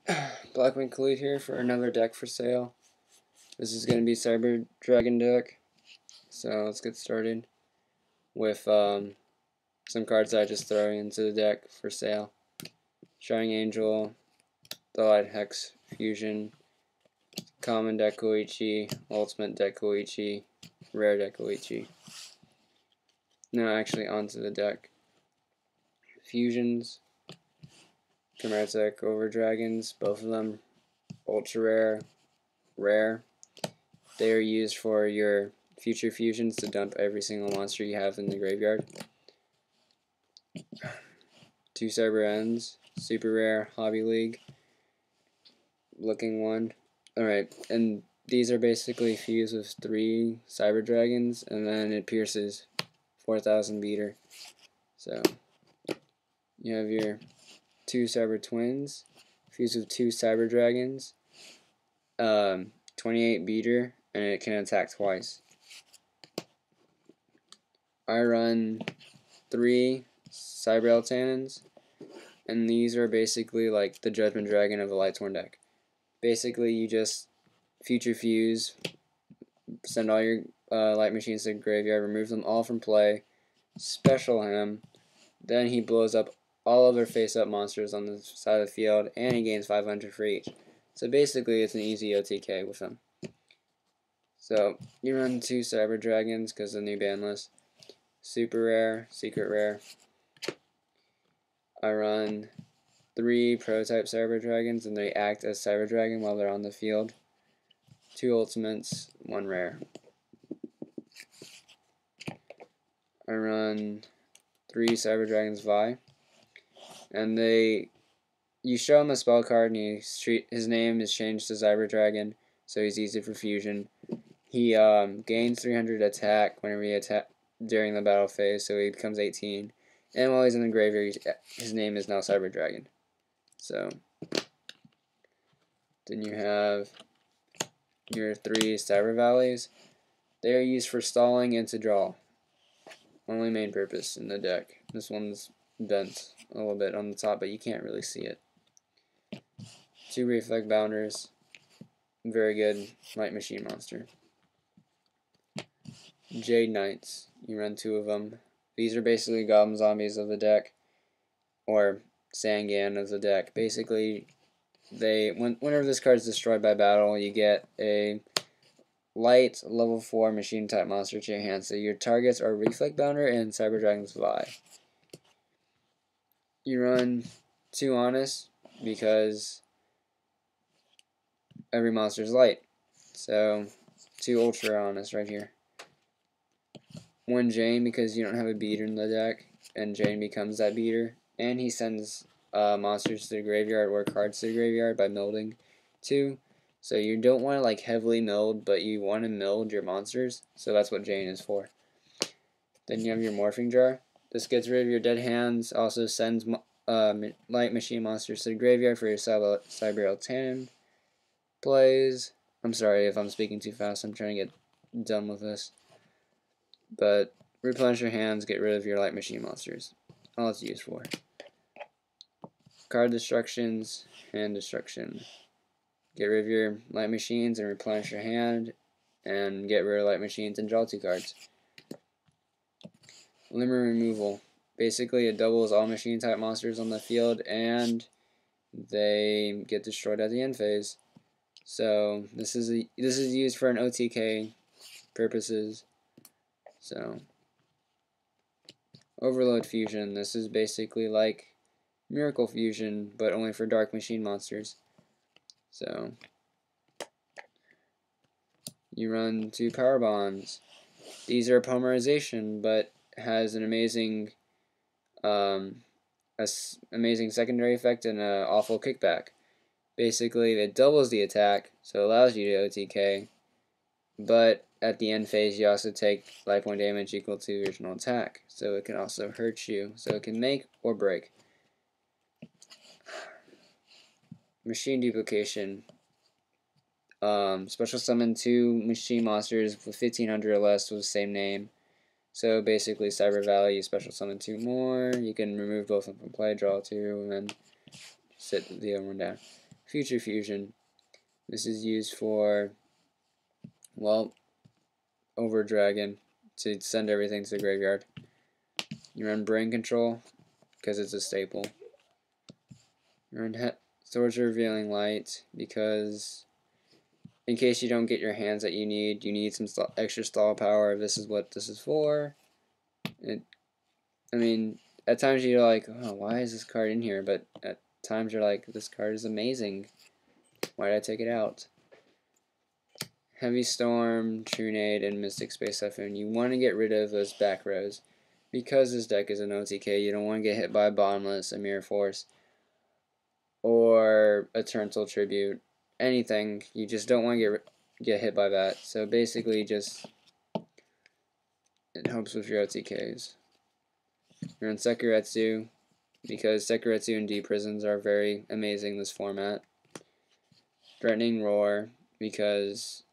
BlackwingKalut here for another deck for sale. This is going to be Cyber Dragon deck. So let's get started with some cards that I just throw into the deck for sale. Shining Angel, the Light Hex Fusion, Common deck Koichi, Ultimate deck Koichi, Rare deck Koichi. Now actually onto the deck. Fusions, Chimeric Over Dragons, both of them ultra rare, rare. They are used for your future fusions to dump every single monster you have in the graveyard. 2 Cyber Ends, super rare, Hobby League looking one. Alright, and these are basically fused with 3 Cyber Dragons, and then it pierces 4,000 beater. So you have your 2 Cyber Twins fused with 2 Cyber Dragons, 28 beater, and it can attack twice. I run 3 Cyber Eltanins, and these are basically like the Judgment Dragon of the Lightsworn deck. Basically, you just future fuse, send all your light machines to the graveyard, remove them all from play, special him, then he blows up all other face-up monsters on the side of the field, and he gains 500 for each. So basically, it's an easy OTK with him. So you run 2 Cyber Dragons because of the new ban list. Super rare, secret rare. I run 3 prototype Cyber Dragons, and they act as Cyber Dragon while they're on the field. 2 ultimates, 1 rare. I run 3 Cyber Dragons Vi, and you show him a spell card, and his name is changed to Cyber Dragon, so he's easy for fusion. He gains 300 attack whenever he attack during the battle phase, so he becomes 18. And while he's in the graveyard, his name is now Cyber Dragon. So then you have your 3 Cyber Valleys. They are used for stalling and to draw. Only main purpose in the deck. This one's bent a little bit on the top, but you can't really see it. 2 Reflect Bounders. Very good light machine monster. Jade Knights. You run 2 of them. These are basically Goblin Zombies of the deck, or Sangan of the deck. Basically, whenever this card is destroyed by battle, you get a light level 4 machine type monster to your hand. So your targets are Reflect Bounder and Cyber Dragon's Vi. You run 2 Honest because every monster is light. So 2 Ultra Honest right here. 1 Jane because you don't have a beater in the deck, and Jane becomes that beater. And he sends monsters to the graveyard or cards to the graveyard by milding 2. So you don't want to like heavily mild, but you want to mild your monsters. So that's what Jane is for. Then you have your Morphing Jar. This gets rid of your dead hands. Also sends light machine monsters to the graveyard for your Cyber Eltanin plays. I'm sorry if I'm speaking too fast. I'm trying to get done with this. But replenish your hands, get rid of your light machine monsters. All it's used for. Card destructions, hand destruction. Get rid of your light machines and replenish your hand, and get rid of light machines and draw 2 cards. Limmer removal. Basically, it doubles all machine type monsters on the field, and they get destroyed at the end phase. So this is used for an OTK purposes. So Overload Fusion. This is basically like Miracle Fusion, but only for dark machine monsters. So you run 2 Power Bonds. These are polymerization, but has an amazing amazing secondary effect and an awful kickback. Basically, it doubles the attack, so it allows you to OTK, but at the end phase you also take life point damage equal to the original attack, so it can also hurt you, so it can make or break. Machine Duplication. Special summon 2 machine monsters with 1500 or less with the same name. So basically, Cyber Valley, you special summon 2 more. You can remove both of them from play, draw 2, and then sit the other one down. Future Fusion. This is used for, well, over Dragon to send everything to the graveyard. You run Brain Control because it's a staple. You run Swords Revealing Light because in case you don't get your hands that you need some extra stall power. This is what this is for. I mean, at times you're like, oh, why is this card in here? But at times you're like, this card is amazing. Why did I take it out? Heavy Storm, Trunade, and Mystic Space Typhoon. You want to get rid of those back rows. Because this deck is an OTK, you don't want to get hit by a Bottomless, a Mirror Force, or a Eternal Tribute. Anything. You just don't want to get hit by that. So basically just it helps with your OTKs. You're on Sekuretsu because Sekuretsu and Deep Prisons are very amazing in this format. Threatening Roar because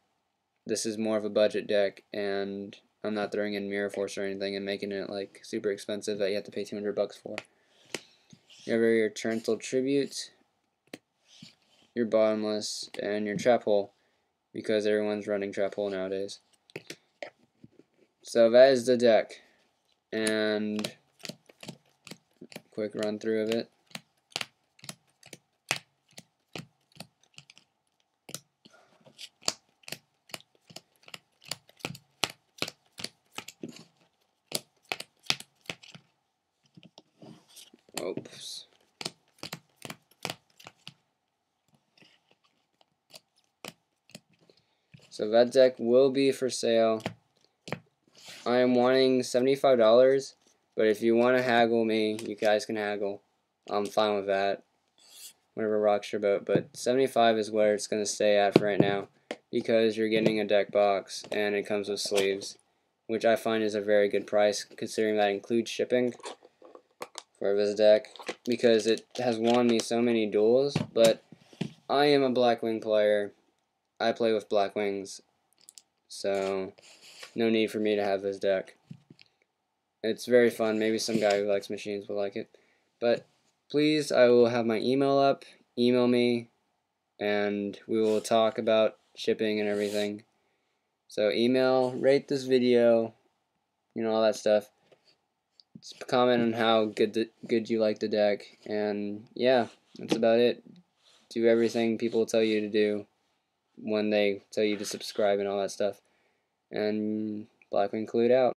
this is more of a budget deck and I'm not throwing in Mirror Force or anything and making it like super expensive that you have to pay $200 for. You have your Eternal Tribute, your Bottomless, and your Trap Hole because everyone's running Trap Hole nowadays. So that is the deck, and quick run through of it. Oops. So that deck will be for sale. I am wanting $75, but if you want to haggle me, you guys can haggle. I'm fine with that. Whatever rocks your boat, but 75 is where it's going to stay at for right now because you're getting a deck box and it comes with sleeves, which I find is a very good price considering that includes shipping for this deck because it has won me so many duels. But I am a Blackwing player. I play with Blackwings, so no need for me to have this deck. It's very fun. Maybe some guy who likes machines will like it. But please, I will have my email up. Email me, and we will talk about shipping and everything. So email, rate this video, all that stuff. Just comment on how good you like the deck, and yeah, that's about it. Do everything people tell you to do when they tell you to subscribe and all that stuff. And BlackwingKalut out.